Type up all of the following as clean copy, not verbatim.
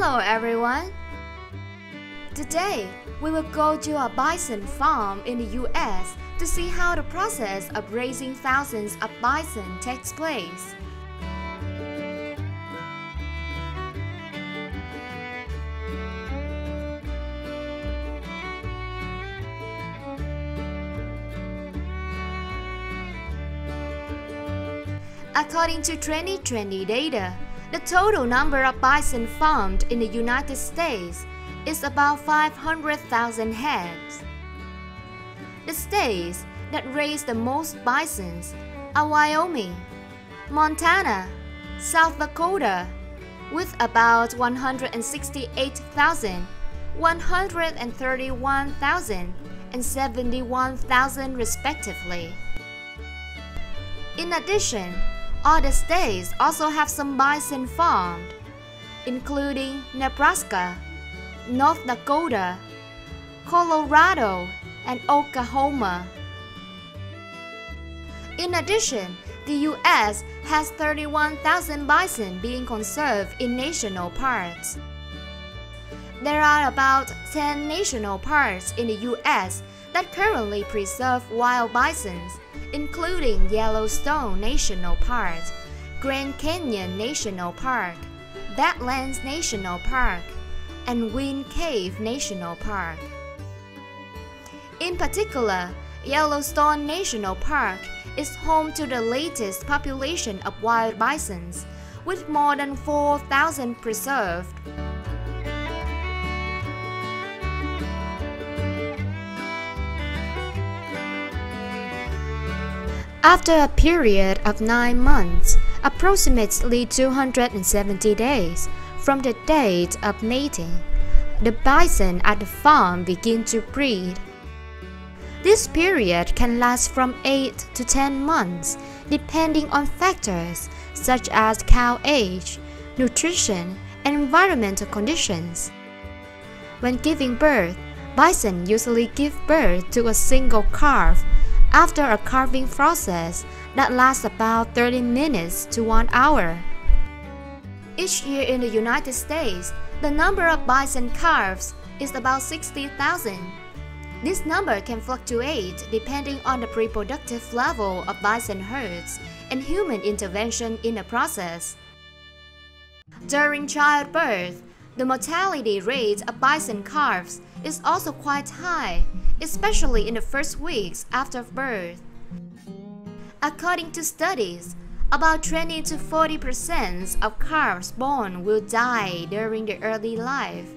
Hello everyone! Today, we will go to a bison farm in the US to see how the process of raising thousands of bison takes place. According to 2020 data, the total number of bison farmed in the United States is about 500,000 heads. The states that raise the most bisons are Wyoming, Montana, South Dakota, with about 168,000, 131,000, and 71,000 respectively. In addition, other states also have some bison farmed, including Nebraska, North Dakota, Colorado, and Oklahoma. In addition, the U.S. has 31,000 bison being conserved in national parks. There are about 10 national parks in the U.S. that currently preserve wild bisons, including Yellowstone National Park, Grand Canyon National Park, Badlands National Park, and Wind Cave National Park. In particular, Yellowstone National Park is home to the latest population of wild bisons, with more than 4,000 preserved. After a period of 9 months, approximately 270 days from the date of mating, the bison at the farm begin to breed. This period can last from 8 to 10 months, depending on factors such as cow age, nutrition, and environmental conditions. When giving birth, bison usually give birth to a single calf after a calving process that lasts about 30 minutes to 1 hour. Each year in the United States, the number of bison calves is about 60,000. This number can fluctuate depending on the reproductive level of bison herds and human intervention in the process. During childbirth, the mortality rate of bison calves is also quite high, especially in the first weeks after birth. According to studies, about 20 to 40% of calves born will die during their early life.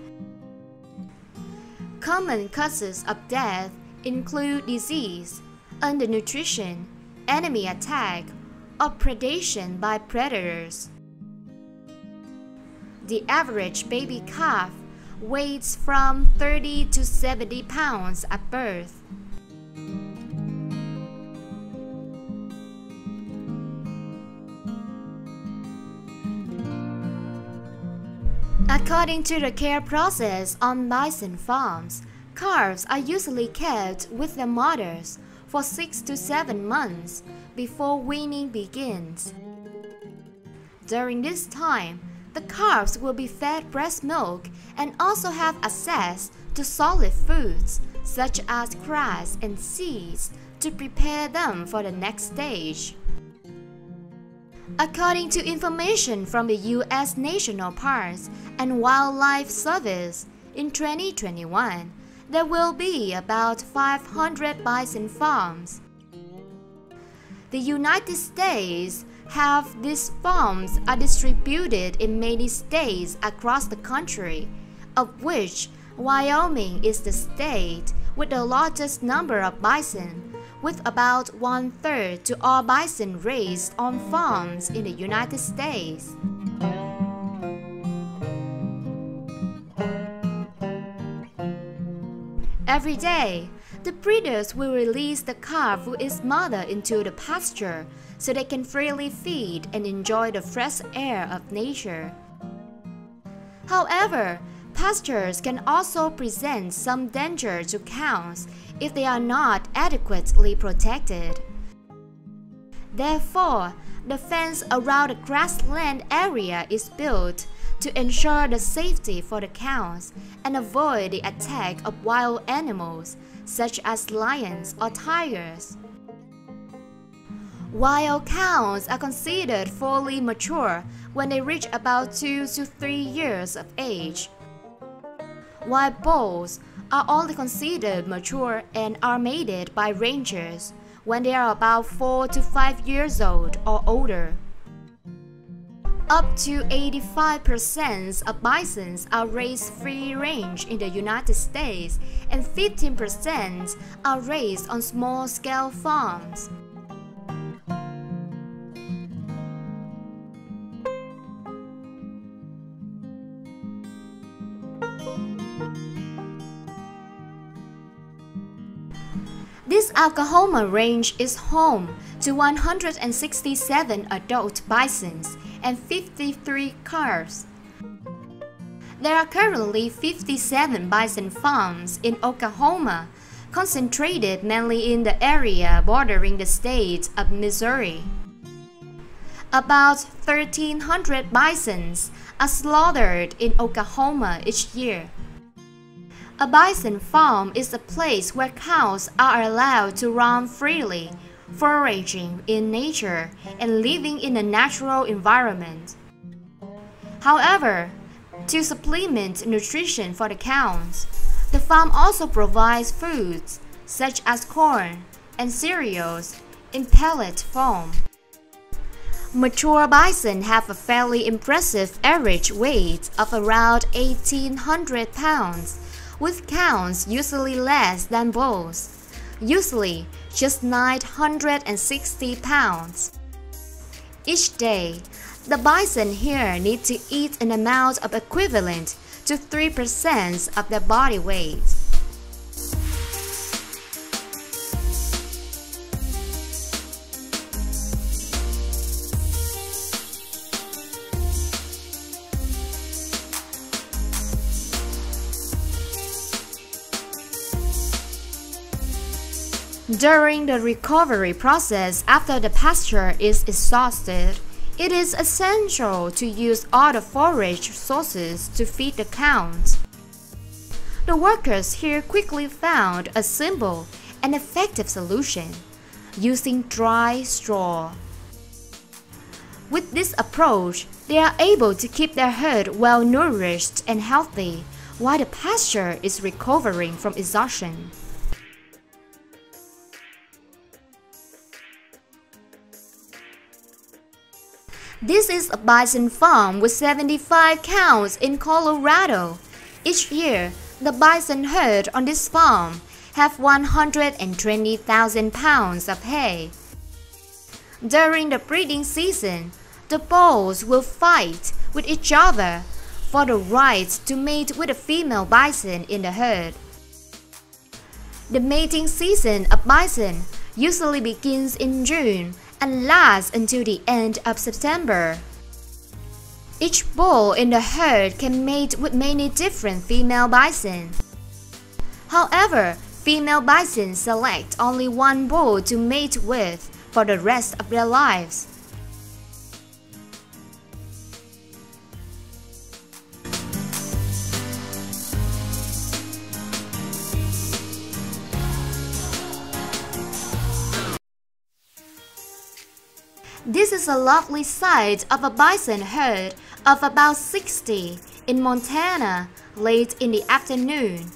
Common causes of death include disease, undernutrition, enemy attack, or predation by predators. The average baby calf weighs from 30 to 70 pounds at birth. According to the care process on bison farms, calves are usually kept with their mothers for 6 to 7 months before weaning begins. During this time, the calves will be fed breast milk and also have access to solid foods such as grass and seeds to prepare them for the next stage. According to information from the U.S. National Parks and Wildlife Service, in 2021, there will be about 500 bison farms. The United States have these farms are distributed in many states across the country, of which Wyoming is the state with the largest number of bison, with about 1/3 to all bison raised on farms in the United States. Every day, the breeders will release the calf with its mother into the pasture so they can freely feed and enjoy the fresh air of nature. However, pastures can also present some danger to cows if they are not adequately protected. Therefore, the fence around the grassland area is built to ensure the safety for the cows and avoid the attack of wild animals such as lions or tigers. Wild cows are considered fully mature when they reach about 2 to 3 years of age. Wild bulls are only considered mature and are mated by rangers when they are about 4 to 5 years old or older. Up to 85% of bisons are raised free range in the United States and 15% are raised on small-scale farms. This Oklahoma range is home to 167 adult bisons and 53 calves. There are currently 57 bison farms in Oklahoma, concentrated mainly in the area bordering the state of Missouri. About 1,300 bisons are slaughtered in Oklahoma each year. A bison farm is a place where cows are allowed to roam freely, foraging in nature and living in a natural environment. However, to supplement nutrition for the cows, the farm also provides foods such as corn and cereals in pellet form. Mature bison have a fairly impressive average weight of around 1,800 pounds, with cows usually less than bulls, usually just 960 pounds. Each day, the bison here need to eat an amount of equivalent to 3% of their body weight. During the recovery process after the pasture is exhausted, it is essential to use other forage sources to feed the cows. The workers here quickly found a simple and effective solution, using dry straw. With this approach, they are able to keep their herd well nourished and healthy while the pasture is recovering from exhaustion. This is a bison farm with 75 cows in Colorado. Each year, the bison herd on this farm have 120,000 pounds of hay. During the breeding season, the bulls will fight with each other for the right to mate with a female bison in the herd. The mating season of bison usually begins in June and lasts until the end of September. Each bull in the herd can mate with many different female bison. However, female bison select only one bull to mate with for the rest of their lives. This is a lovely sight of a bison herd of about 60 in Montana late in the afternoon.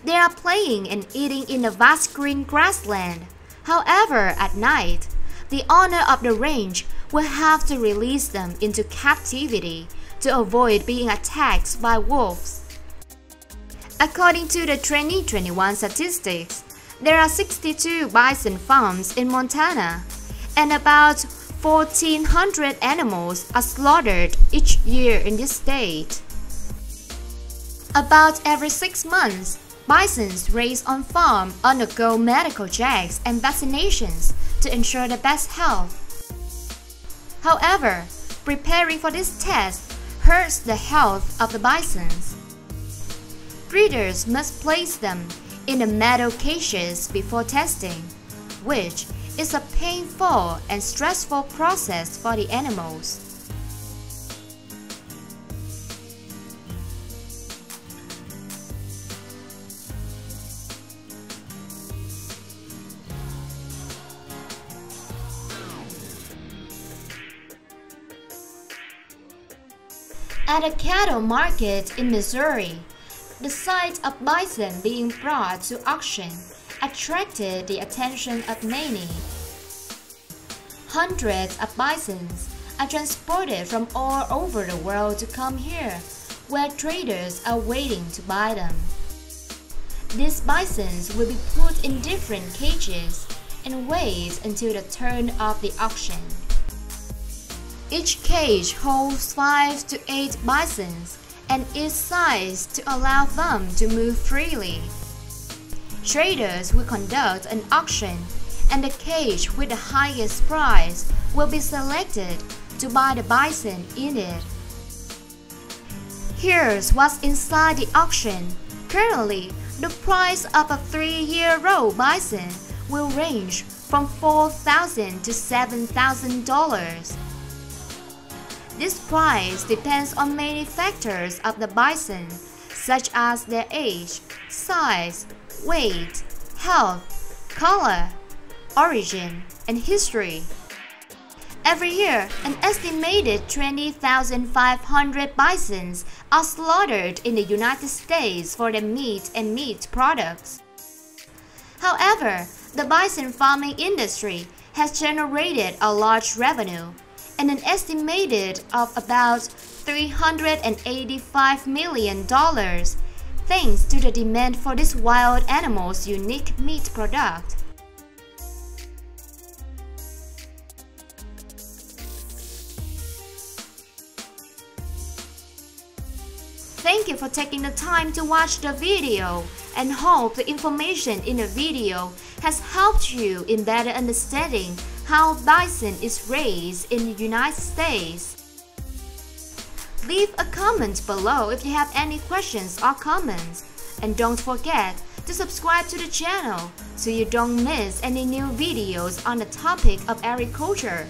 They are playing and eating in the vast green grassland. However, at night, the owner of the range will have to release them into captivity to avoid being attacked by wolves. According to the 2021 statistics, there are 62 bison farms in Montana, and about 1,400 animals are slaughtered each year in this state. About every 6 months, bisons raised on farm undergo medical checks and vaccinations to ensure their best health. However, preparing for this test hurts the health of the bisons. Breeders must place them in the metal cages before testing, which is a painful and stressful process for the animals. At a cattle market in Missouri, the sight of bison being brought to auction attracted the attention of many. Hundreds of bisons are transported from all over the world to come here, where traders are waiting to buy them. These bisons will be put in different cages and wait until the turn of the auction. Each cage holds 5 to 8 bisons and is sized to allow them to move freely. Traders will conduct an auction, and the cage with the highest price will be selected to buy the bison in it. Here's what's inside the auction. Currently, the price of a 3-year-old bison will range from $4,000 to $7,000. This price depends on many factors of the bison, such as their age, size, weight, health, color, origin, and history. Every year, an estimated 20,500 bisons are slaughtered in the United States for their meat and meat products. However, the bison farming industry has generated a large revenue, and an estimated of about $385 million, thanks to the demand for this wild animal's unique meat product. Thank you for taking the time to watch the video, and hope the information in the video has helped you in better understanding how bison is raised in the United States. Leave a comment below if you have any questions or comments, and don't forget to subscribe to the channel so you don't miss any new videos on the topic of agriculture.